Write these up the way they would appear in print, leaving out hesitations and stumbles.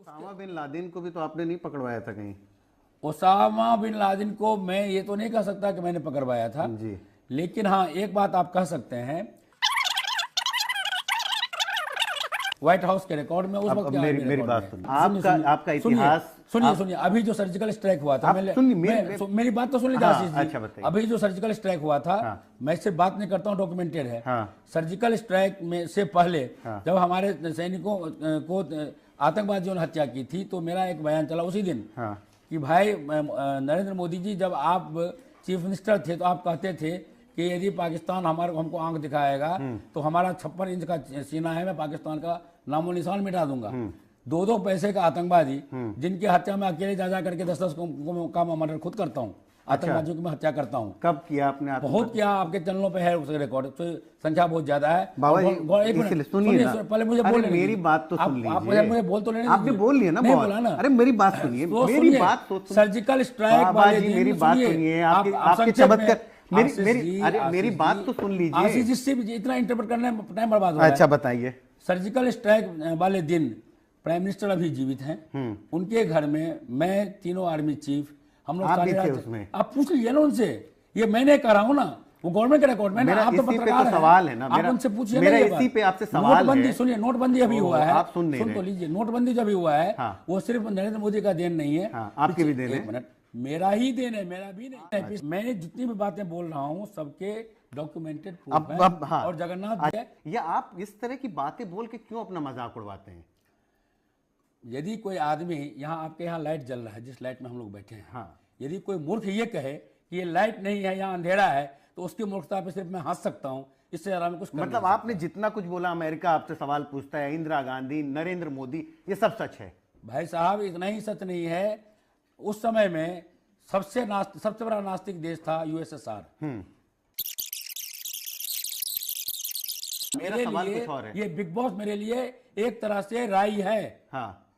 Osama bin Laden को भी तो आपने नहीं पकड़वाया था कहीं? ओसामा बिन लादेन को मैं ये तो नहीं कह सकता कि मैंने पकड़वाया था जी। लेकिन हाँ एक बात आप कह सकते हैं, व्हाइट हाउस के रिकॉर्ड में उस वक्त मेरी बात सुनिए, आपका इतिहास सुनिए अभी जो सर्जिकल स्ट्राइक हुआ था, मेरी बात तो सुन लीजिए आशीष जी। अच्छा बताइए। अभी जो सर्जिकल स्ट्राइक हुआ था, मैं सिर्फ बात नहीं करता हूँ, डॉक्यूमेंटेड है। सर्जिकल स्ट्राइक में से पहले जब हमारे सैनिकों को आतंकवादियों ने हत्या की थी तो मेरा एक बयान चला उसी दिन कि भाई नरेंद्र मोदी जी जब आप चीफ मिनिस्टर थे तो आप कहते थे कि यदि पाकिस्तान हमको आंख दिखाएगा तो हमारा 56 इंच का सीना है, मैं पाकिस्तान का नामो निशान मिटा दूंगा। 2-2 पैसे का आतंकवादी जिनकी हत्या में अकेले जा करके 10-10 का मर्डर खुद करता हूँ, आतंकवादियों की मैं हत्या करता हूँ। कब किया आपने? बहुत किया, आपके चैनलों पे है उसका रिकॉर्ड, तो संख्या बहुत ज्यादा है। बाबा जी सुनिए, पहले मुझे बोलने मेरी बात तो सुन लीजिए। आप मुझे बोल तो लेने, आपने बोल लिया ना, नहीं बोला ना। अरे मेरी बात सुनिए, मेरी बात तो सर्जिकल स्ट्राइक वाले दिन मेरी बात सुनिए, आपके चमत्कार मेरी बात तो सुन लीजिए। आशीष जी से इतना इंटरप्रेट करने में टाइम बर्बाद हो रहा है। अच्छा बताइए। सर्जिकल स्ट्राइक वाले दिन प्राइम मिनिस्टर अभी जीवित हैं, उनके घर में मैं, तीनों आर्मी चीफ, हम लोग आप पूछ लीजिए ना उनसे, ये मैंने कह रहा हूँ ना, वो गवर्नमेंट के रिकॉर्ड में। आप तो पत्रकार हैं, सवाल है ना, आप उनसे पूछिए। मेरा इसी पे आपसे सवाल है। नोटबंदी सुनिए, नोटबंदी अभी हुआ है, आप सुन तो लीजिए। नोटबंदी जब हुआ है वो सिर्फ नरेंद्र मोदी का देन नहीं है, आपकी भी देन है। एक मिनट, मेरा ही देन है, मेरा भी नहीं। मैं जितनी भी बातें बोल रहा हूँ सबके डॉक्यूमेंटेड प्रूफ है। और जगन्नाथ या आप इस तरह की बातें बोल के क्यों अपना मजाक उड़वाते हैं? यदि कोई आदमी यहाँ, आपके यहाँ लाइट जल रहा है जिस लाइट में हम लोग बैठे हैं, यदि कोई मूर्ख ये कहे कि ये लाइट नहीं है, यहाँ अंधेरा है, तो उसकी मूर्खता पे सिर्फ मैं हंस सकता हूँ, इससे ज्यादा मैं कुछ मतलब आपने जितना कुछ बोला, अमेरिका आपसे सवाल पूछता है, इंदिरा गांधी, नरेंद्र मोदी, ये सब सच है? भाई साहब इतना ही सच नहीं है, उस समय में सबसे बड़ा नास्तिक देश था यूएसएसआर। मेरा सवाल कुछ और है। ये बिग बॉस मेरे लिए एक तरह से राई है,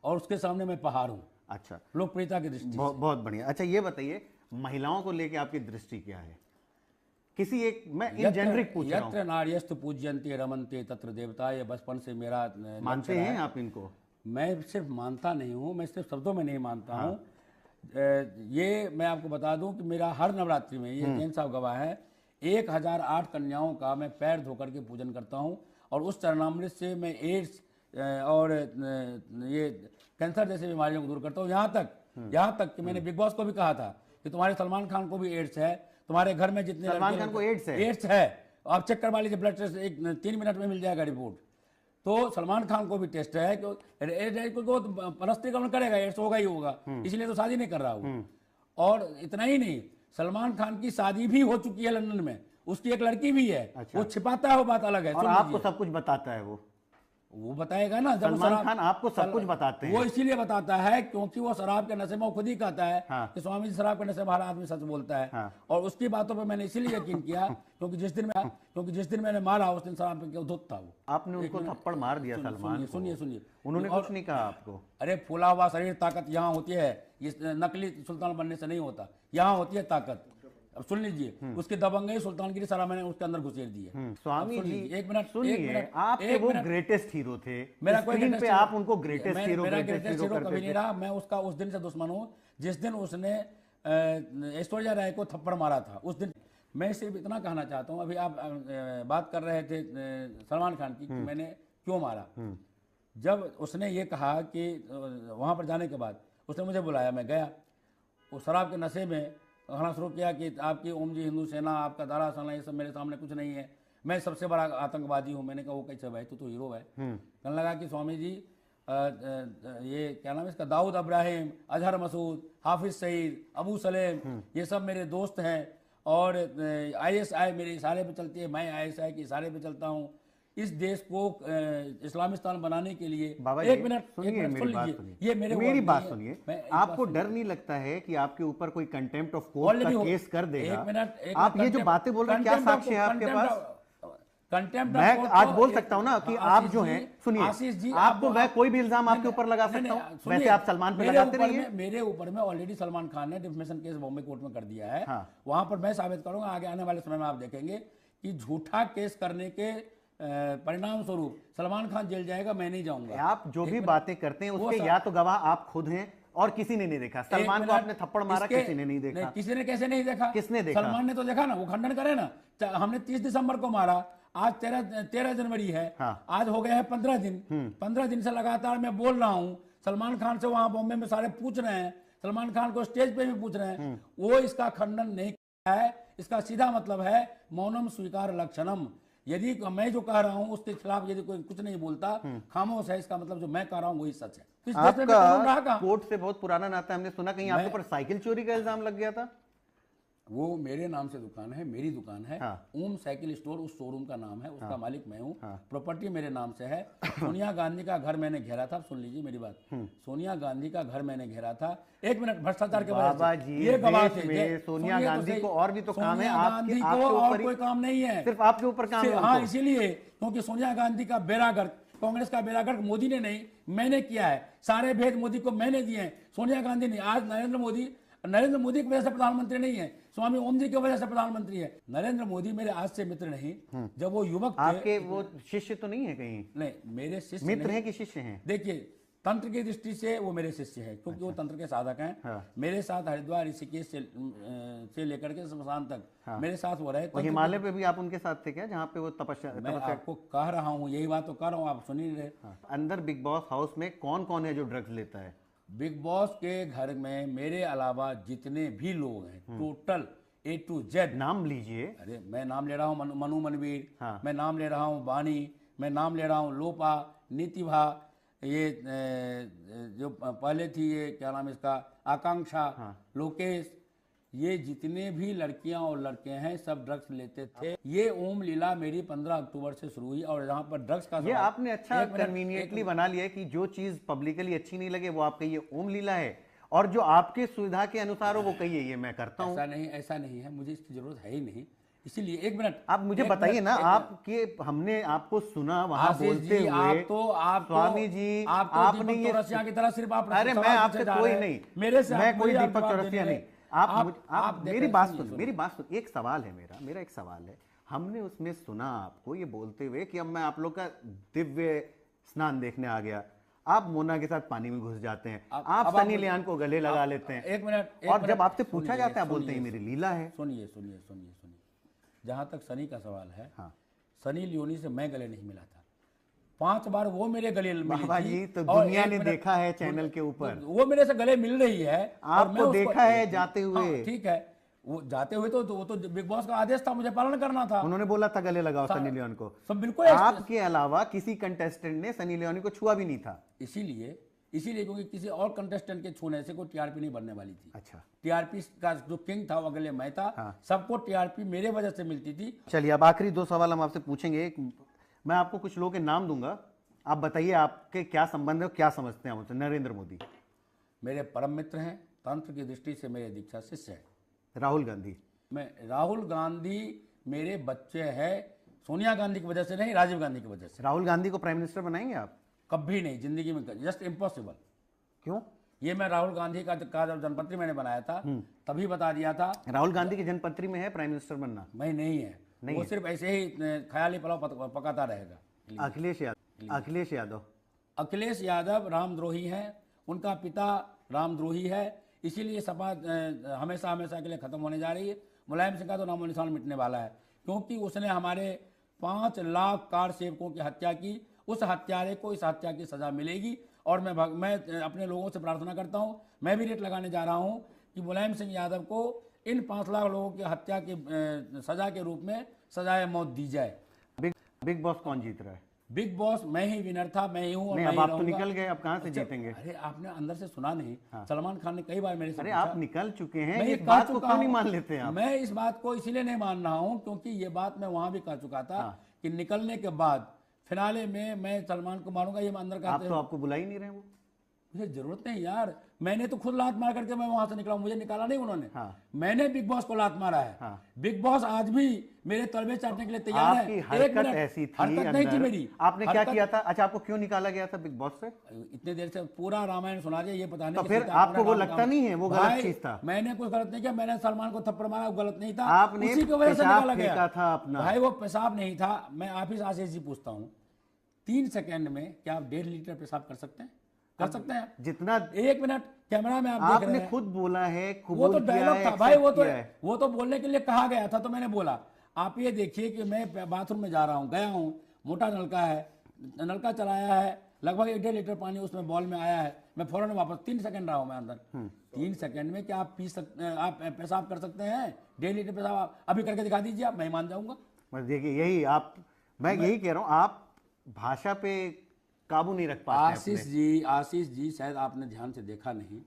और उसके सामने मैं पहाड़ हूँ। अच्छा, लोकप्रियता की दृष्टि बहुत बढ़िया। अच्छा ये बताइए, महिलाओं को लेके आपकी दृष्टि क्या है? किसी एक, मैं इन जेनरिक पूछ रहा हूं। यत्र नार्यस्तु पूज्यन्ते रमन्ते तत्र देवता, ये बचपन से मेरा मानते हैं आप इनको? मैं सिर्फ मानता नहीं हूँ, मैं सिर्फ शब्दों में नहीं मानता हूँ। ये मैं आपको बता दूं कि मेरा हर नवरात्रि में, ये जैन साहब गवाह है, 1008 कन्याओं का मैं पैर धोकर के पूजन करता हूँ, और उस चरणामृत से मैं एड्स और ये कैंसर जैसे बीमारियों को दूर करता हूँ। यहाँ तक कि मैंने बिग बॉस को भी कहा था कि तुम्हारे सलमान खान को भी एड्स है, तुम्हारे घर में जितने सलमान खान को एड्स है, आप चेक करवा लीजिए, ब्लड टेस्ट 3 मिनट में मिल जाएगा रिपोर्ट। तो सलमान खान को भी टेस्ट है, परस्ती कौन करेगा, एड्स होगा ही होगा, इसलिए तो शादी नहीं कर रहा हूँ। और इतना ही नहीं, सलमान खान की शादी भी हो चुकी है लंदन में, उसकी एक लड़की भी है। अच्छा। वो छिपाता है, वो बात अलग है। और आपको सब कुछ बताता है वो बताएगा ना। सलमान खान आपको सब कुछ बताते हैं। वो इसीलिए बताता है क्योंकि वो शराब के नशे में, वो खुद ही कहता है कि स्वामी जी शराब के नशे में हर आदमी सच बोलता है। और उसकी बातों पे मैंने इसीलिए यकीन किया क्योंकि जिस दिन मैंने मारा उस दिन शराब पे धुत था वो। आपने उनको थप्पड़ मार दिया सलमान को। सुनिए, उन्होंने कुछ नहीं कहा आपको? अरे फूला हुआ शरीर ताकत यहाँ होती है, ये नकली सुल्तान बनने से नहीं होता, यहाँ होती है ताकत। अब सुन लीजिए, उसके दबंगई सुल्तानगिरी सारा मैंने उसके अंदर घुसेड़ दी है। स्वामी जी एक मिनट सुनिए, आप वो ग्रेटेस्ट हीरो थे, मेरा कोई पे आप उनको ग्रेटेस्ट हीरो कभी नहीं रहा। मैं उसका उस दिन से दुश्मन हूँ जिस दिन उसने ऐश्वर्या राय को थप्पड़ मारा था, उस दिन। मैं सिर्फ इतना कहना चाहता हूँ, अभी आप बात कर रहे थे सलमान खान की, मैंने क्यों मारा। जब उसने ये कहा कि वहां पर जाने के बाद उसने मुझे बुलाया, मैं गया, वो शराब के नशे में कहना शुरू किया कि आपकी ओम जी हिंदू सेना, आपका दारा सेना, ये सब मेरे सामने कुछ नहीं है, मैं सबसे बड़ा आतंकवादी हूँ। मैंने कहा वो कैसे भाई, तू तो हीरो है। कहने लगा कि स्वामी जी ये क्या नाम है इसका, दाऊद इब्राहिम, अजहर मसूद, हाफिज सईद, अबू सलेम, ये सब मेरे दोस्त हैं, और ISI मेरे इशारे पे चलती है, मैं ISI के इशारे पे चलता हूँ। इस देश को इस्लामिस्तान बनाने के लिए। एक मिनट सुन लीजिए, ये मेरी बात सुनिए। आपको डर नहीं लगता है कि आपके ऊपर कोई कंटेम्प्ट ऑफ कोर्ट का केस कर देगा? एक मिनट, आप ये जो बातें बोल रहे हैं, क्या साक्ष्य है आपके पास? कंटेम्प्ट मैं आज बोल सकता हूँ ना कि आप जो हैं, सुनिए, आपको मैं कोई भी इल्जाम आपके ऊपर लगा सकता हूँ, वैसे आप सलमान पे लगाते रहिए। मेरे ऊपर में ऑलरेडी सलमान खान ने डिफेमेशन केस बॉम्बे कोर्ट में कर दिया है। वहां पर मैं साबित करूंगा, आगे आने वाले समय में आप देखेंगे कि झूठा केस करने के परिणाम स्वरूप सलमान खान जेल जाएगा, मैं नहीं जाऊंगा। आप जो भी बातें करते हैं उसके या तो गवाह आप खुद हैं और किसी ने नहीं देखा। सलमान को आपने थप्पड़ मारा, किसी ने नहीं देखा। किसी ने कैसे नहीं देखा? किसने देखा? सलमान ने तो देखा ना, वो खंडन करे ना। हमने 30 दिसंबर को मारा, आज 13 जनवरी है। हाँ। आज हो गया है 15 दिन। 15 दिन से लगातार मैं बोल रहा हूं। सलमान खान से वहां बॉम्बे में सारे पूछ रहे हैं, सलमान खान को स्टेज पे भी पूछ रहे हैं, वो इसका खंडन नहीं किया है। इसका सीधा मतलब है मौनम स्वीकार लक्षणम। यदि मैं जो कह रहा हूं उसके खिलाफ यदि कोई कुछ नहीं बोलता, खामोश है, इसका मतलब जो मैं कह रहा हूं वही सच है। तो इस देश में कानून रहा कहां? कोर्ट से बहुत पुराना नाता है। हमने सुना कहीं आपके ऊपर साइकिल चोरी का इल्जाम लग गया था। वो मेरे नाम से दुकान है, मेरी दुकान है। हाँ। ओम साइकिल स्टोर उस शोरूम का नाम है, उसका मालिक मैं हूँ। प्रॉपर्टी मेरे नाम से है। सोनिया गांधी का घर मैंने घेरा था, सुन लीजिए मेरी बात। सोनिया गांधी का घर मैंने घेरा था। एक मिनट, भ्रष्टाचार के बाबा जी, ये गवाह थे। सोनिया गांधी को और भी तो काम है, गांधी को और कोई काम नहीं है, सिर्फ आपके ऊपर काम है। हाँ, इसीलिए क्योंकि सोनिया गांधी का बेड़ागर्क, कांग्रेस का बेड़ागर्क मोदी ने नहीं, मैंने किया है। सारे भेद मोदी को मैंने दिए हैं, सोनिया गांधी ने। आज नरेंद्र मोदी की वजह से प्रधानमंत्री नहीं है, स्वामी ओम जी की वजह से प्रधानमंत्री है। नरेंद्र मोदी मेरे आज से मित्र नहीं, जब वो युवक थे। आपके वो शिष्य तो नहीं है कहीं? नहीं, मेरे शिष्य मित्र हैं कि शिष्य हैं? देखिए, तंत्र की दृष्टि से वो मेरे शिष्य है, क्योंकि वो तंत्र के साधक हैं। हाँ। मेरे साथ हरिद्वार ऋषिकेश से लेकर के शमशान तक मेरे साथ वो रहे। और हिमालय पे भी आप उनके साथ थे क्या, जहाँ पे वो तपस्या? मैं आपको कह रहा हूँ, यही बात तो कह रहा हूँ, आप सुन ही रहे। अंदर बिग बॉस हाउस में कौन कौन है जो ड्रग्स लेता है? बिग बॉस के घर में मेरे अलावा जितने भी लोग हैं, टोटल A to Z। नाम लीजिए। अरे मैं नाम ले रहा हूँ मनु मनवीर, हाँ। मैं नाम ले रहा हूँ बानी, मैं नाम ले रहा हूँ लोपा, नीतिभा, ये जो पहले थी, ये क्या नाम इसका, आकांक्षा, लोकेश, ये जितने भी लड़कियां और लड़के हैं सब ड्रग्स लेते थे। ये ओम लीला मेरी 15 अक्टूबर से शुरू हुई, और जहां पर ड्रग्स का ये आपने अच्छा कन्वीनियंटली बना लिया है कि जो चीज पब्लिकली अच्छी नहीं लगे वो आप कहिए ओम लीला है, और जो आपके सुविधा के अनुसार हो वो कहिए ये मैं करता हूँ। ऐसा नहीं है, मुझे इसकी जरूरत है ही नहीं। इसीलिए एक मिनट आप मुझे बताइए ना, आपके हमने आपको सुना वहां बोलते हुए। आप स्वामी जी, आपने ये रसिया की तरह सिर्फ आप, अरे मैं आपसे कोई नहीं, मेरे से मैं कोई दीपक चौरसिया नहीं। आप मेरी बात सुन। एक सवाल है मेरा एक सवाल है। हमने उसमें सुना आपको ये बोलते हुए कि अब मैं आप लोग का दिव्य स्नान देखने आ गया। आप मोना के साथ पानी में घुस जाते हैं, आप सनी लियोन को गले लगा लेते हैं। एक मिनट, और जब आपसे पूछा जाता है आप बोलते हैं मेरी लीला है। सुनिए, जहां तक सनी का सवाल है, सनी लियोनी से मैं गले नहीं मिला था। 5 बार वो मेरे गले मिली बाबा थी, जी तो दुनिया ने देखा है चैनल के ऊपर, वो मेरे से गले मिल रही है। आपको देखा है जाते हुए। ठीक है, वो जाते हुए तो वो तो बिग बॉस का आदेश था, मुझे पालन करना था। उन्होंने बोला था गले लगाओ सनी लियोन को, सब बिल्कुल। आपके अलावा किसी कंटेस्टेंट ने सनी लियोनी को छुआ भी नहीं था। इसीलिए क्योंकि किसी और कंटेस्टेंट के छूने से कोई टीआरपी नहीं बनने वाली थी। अच्छा, टीआरपी का जो किंग था वो अगले मैं था। सबको टीआरपी मेरे वजह से मिलती थी। चलिए अब आखिरी 2 सवाल हम आपसे पूछेंगे। मैं आपको कुछ लोगों के नाम दूंगा, आप बताइए आपके क्या संबंध है, क्या समझते हैं उनसे। नरेंद्र मोदी मेरे परम मित्र हैं, तंत्र की दृष्टि से मेरे दीक्षा शिष्य है। राहुल गांधी राहुल गांधी मेरे बच्चे हैं, सोनिया गांधी की वजह से नहीं, राजीव गांधी की वजह से। राहुल गांधी को प्राइम मिनिस्टर बनाएंगे आप? कभी नहीं जिंदगी में, जस्ट इम्पॉसिबल। क्यों? ये मैं राहुल गांधी का जब जनपत्री मैंने बनाया था तभी बता दिया था। राहुल गांधी की जनपत्री में है प्राइम मिनिस्टर बनना? मैं नहीं है, वो सिर्फ ऐसे ही ख्याली पुलाव पकाता रहेगा। अखिलेश यादव रामद्रोही हैं, उनका पिता रामद्रोही है, इसीलिए सपा हमेशा के लिए खत्म होने जा रही है। मुलायम सिंह का तो नामो निशान मिटने वाला है, क्योंकि उसने हमारे 5 लाख कार सेवकों की हत्या की। उस हत्यारे को इस हत्या की सजा मिलेगी। और मैं अपने लोगों से प्रार्थना करता हूं, मैं भी रेट लगाने जा रहा हूं कि मुलायम सिंह यादव को इन 5 लाख लोगों की हत्या की सजा के रूप में सजाए मौत दी जाए। बिग बॉस कौन जीत रहा है? बिग बॉस मैं ही विनर था, मैं ही हूं और मैं अब ही आप तो रहूंगा। निकल गए, अब कहां से जीतेंगे? अरे आपने अंदर से सुना नहीं? सलमान खान ने कई बार मेरे से अरे पूछा। आप निकल चुके हैं, मैं इस बात को क्यों नहीं मान लेते हैं आप? मैं इस बात को इसीलिए नहीं मान रहा हूं क्योंकि ये बात मैं वहां भी कह चुका था कि निकलने के बाद फिनाले में मैं सलमान को मारूंगा, ये मैं अंदर आप तो आपको बुला ही नहीं रहे वो। मुझे जरूरत नहीं यार, मैंने तो खुद लात मार करके मैं वहां से निकला हूं, मुझे निकाला नहीं उन्होंने। हाँ। मैंने बिग बॉस को लात मारा है। हाँ। बिग बॉस आज भी मेरे तलबे चाटने के लिए तैयार है। आपकी एक हरकत मिनट, ऐसी थी हरकत नहीं थी अंदर। मेरी। आपने क्या किया था? अच्छा, आपको क्यों निकाला गया था बिग बॉस से? इतने देर से पूरा रामायण सुना दिया, ये बताने तो कि फिर सीता आपको अपना वो काम लगता काम- नहीं है वो गलत भाई, चीज था? मैंने कुछ गलत नहीं किया, मैंने सलमान को थप्पड़ मारा, वो गलत नहीं था। आपने उसी की वजह से पेशाब निकाला गया फेंका था अपना। भाई, वो पेशाब नहीं था। मैं आप ही से आशीष जी पूछता हूँ, 3 सेकंड में क्या आप 1.5 लीटर पेशाब कर सकते हैं? कर सकते हैं? जितना 1 मिनट, कैमरा में आप देख रहे आपने हैं। खुद बोला है, वो कबूल तो किया डायलॉग है, था भाई, accept किया है। वो तो बोलने के लिए कहा गया था, तो मैंने बोला। आप ये देखिए कि मैं बाथरूम में जा रहा हूँ, गया हूँ, मोटा नलका है, नलका चलाया है, लगभग 1.5 लीटर पानी उसमें बॉल में आया है, मैं फौरन वापस 3 सेकंड रहा हूँ मैं अंदर। 3 सेकंड में क्या आप पी सकते, आप पेशाब कर सकते हैं? 1.5 लीटर पेशाब आप अभी करके दिखा दीजिए, आप, मैं मान जाऊंगा। बस देखिए, यही आप, मैं यही कह रहा हूँ, आप भाषा पे काबू नहीं रख पाते आशीष जी शायद आपने ध्यान से देखा नहीं,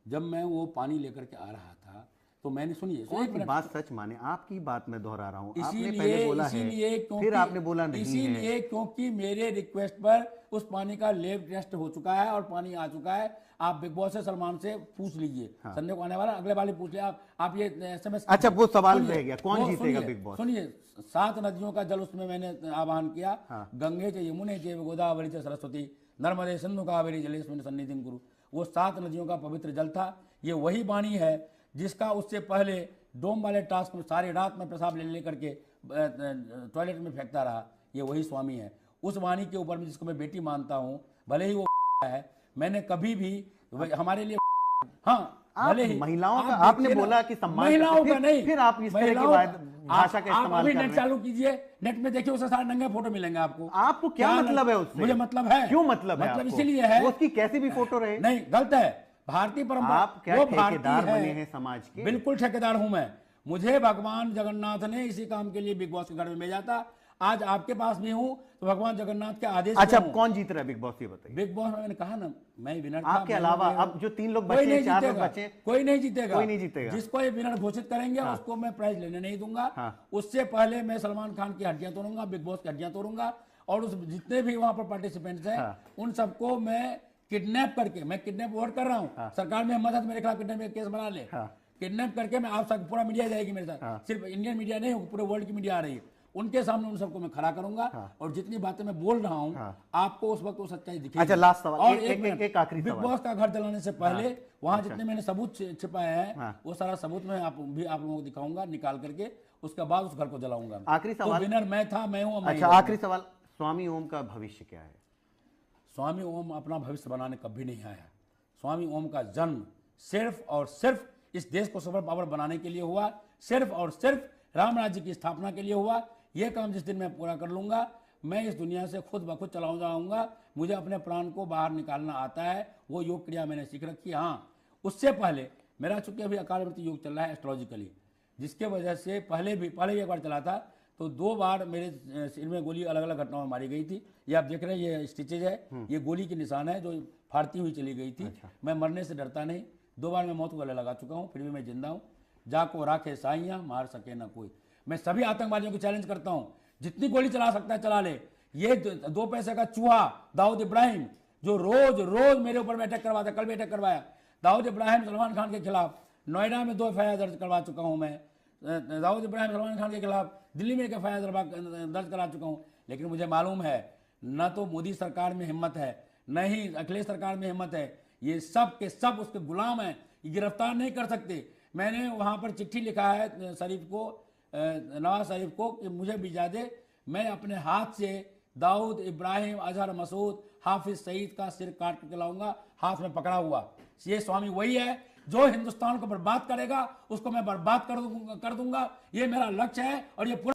जब मैं वो पानी लेकर के आ रहा था तो मैंने, सुनिए कौन एक सी मिनट, बात सच माने? आपकी बात मैं दोहरा रहा हूँ, आपने पहले इसीलिए बोला है, इसीलिए क्योंकि फिर आपने बोला नहीं है। इसीलिए क्योंकि मेरे रिक्वेस्ट पर उस पानी का लैब टेस्ट हो चुका है और पानी आ चुका है। आप बिग बॉस से सलमान से पूछ लीजिए, संडे को आने वाला, अगले वाले पूछ लिया आप ये SMS। अच्छा, वो सवाल रह गया, कौन जीतेगा बिग बॉस? सुनिए, 7 नदियों का जल उसमें मैंने आह्वान किया। गंगे च यमुने च गोदावरी च सरस्वती नर्मदे सिंधु कावेरी जलेस्मिन् सन्निधिं कुरु। वो 7 नदियों का पवित्र जल था। ये वही वाणी है जिसका उससे पहले डोम वाले टास्क में सारी रात में पेशाब ले करके टॉयलेट में फेंकता रहा, ये वही स्वामी है। उस वाणी के ऊपर में जिसको मैं बेटी मानता हूँ, भले ही वो है, मैंने कभी भी हमारे लिए, हाँ भले ही महिलाओं का आप आपने देखिए ना, बोला कि सम्मान, महिलाओं का नहीं, फिर आप इस तरह की भाषा का आप इस्तेमाल अभी कर रहे नेट हैं। चालू कीजिए, नेट में देखिए, उससे सारे नंगे फोटो मिलेंगे आपको। आपको क्या मतलब है उससे? मुझे मतलब है। क्यों मतलब है? मतलब आपको? इसीलिए है, वो उसकी कैसी भी फोटो रहे, नहीं गलत है। भारतीय परंपरा, आप क्या वो ठेकेदार भारतीय बने हैं समाज के? बिल्कुल ठेकेदार हूं मैं। मुझे भगवान जगन्नाथ ने इसी काम के लिए बिग बॉस के घर में भेजा था। आज आपके पास भी हूं तो भगवान जगन्नाथ के आदेश से अच्छा, हूं। अब कौन जीत रहा है बिग बॉस, ये बताइए। बिग बॉस में मैंने कहा ना, मैं विनर था। आपके अलावा अब जो 3 लोग कोई बचे, नहीं 4 लोग जीतेगा, बचे, कोई नहीं जीतेगा। कोई नहीं जीतेगा। जिसको ये विनर घोषित करेंगे उसको मैं प्राइज लेने नहीं दूंगा। हाँ। उससे पहले मैं सलमान खान की हड्डियां तोड़ूंगा, बिग बॉस की हड्डियां तोड़ूंगा, और उस जितने भी वहां पर पार्टिसिपेंट्स हैं उन सबको मैं किडनैप करके, मैं किडनैप वोट कर रहा हूं, सरकार में हिम्मत है तो मेरे खिलाफ किडनैप केस बना ले। किडनैप करके मैं आप सब, पूरा मीडिया जाएगी मेरे साथ, सिर्फ इंडियन मीडिया नहीं, पूरे वर्ल्ड की मीडिया आ रही है, उनके सामने उन सबको मैं खड़ा करूंगा। और जितनी बातें मैं बोल रहा हूं आपको उस वक्त वो सच्चाई दिखेगी। अच्छा, लास्ट सवाल, और एक आखिरी बिग सवाल। बॉस का घर जलाने से पहले वहां जितने मैंने सबूत छिपाए हैं वो सारा सबूत मैं आप लोगों को दिखाऊंगा निकाल करके, उसके बाद उस घर को जलाऊंगा। आखिरी सवाल, तो विनर मैं था, मैं हूं। अच्छा, आखिरी सवाल, स्वामी ओम का भविष्य क्या है? स्वामी ओम अपना भविष्य बनाने कभी नहीं आया। स्वामी ओम का जन्म सिर्फ और सिर्फ इस देश को सुपर पावर बनाने के लिए हुआ, सिर्फ और सिर्फ राम राज्य की स्थापना के लिए हुआ। यह काम जिस दिन मैं पूरा कर लूंगा, मैं इस दुनिया से खुद ब खुद चला जाऊंगा। मुझे अपने प्राण को बाहर निकालना आता है, वो योग क्रिया मैंने सीख रखी है। हाँ, उससे पहले मेरा चूंकि अभी अकाल मृत्यु योग चल रहा है एस्ट्रोलॉजिकली, जिसके वजह से पहले भी एक बार चला था तो 2 बार मेरे सिर में गोली अलग अलग घटनाओं में मारी गई थी। ये आप देख रहे हैं, ये स्टिचेज है, ये गोली के निशान है जो फाड़ती हुई चली गई थी। मैं मरने से डरता नहीं, 2 बार मैं मौत को गले लगा चुका हूँ, फिर भी मैं जिंदा हूँ। जाको राखे साइयां, मार सके ना कोई। मैं सभी आतंकवादियों को चैलेंज करता हूँ, जितनी गोली चला सकता है चला ले। ये 2 पैसे का चूहा दाऊद इब्राहिम जो रोज रोज मेरे ऊपर में अटैक करवाता, कल भी अटैक करवाया। दाऊद इब्राहिम सलमान खान के खिलाफ नोएडा में 2 FIR दर्ज करवा चुका हूं मैं। दाऊद इब्राहिम सलमान खान के खिलाफ दिल्ली में 1 FIR दर्ज करा चुका हूं। लेकिन मुझे मालूम है न तो मोदी सरकार में हिम्मत है, न ही अखिलेश सरकार में हिम्मत है। ये सब के सब उसके गुलाम हैं, ये गिरफ्तार नहीं कर सकते। मैंने वहां पर चिट्ठी लिखा है शरीफ को, नवाज शरीफ को, कि मुझे भिजा दे, मैं अपने हाथ से दाऊद इब्राहिम, अजहर मसूद, हाफिज सईद का सिर काट के लाऊंगा, हाथ में पकड़ा हुआ। ये स्वामी वही है जो हिंदुस्तान को बर्बाद करेगा, उसको मैं बर्बाद कर दूंगा। ये मेरा लक्ष्य है और ये पूरा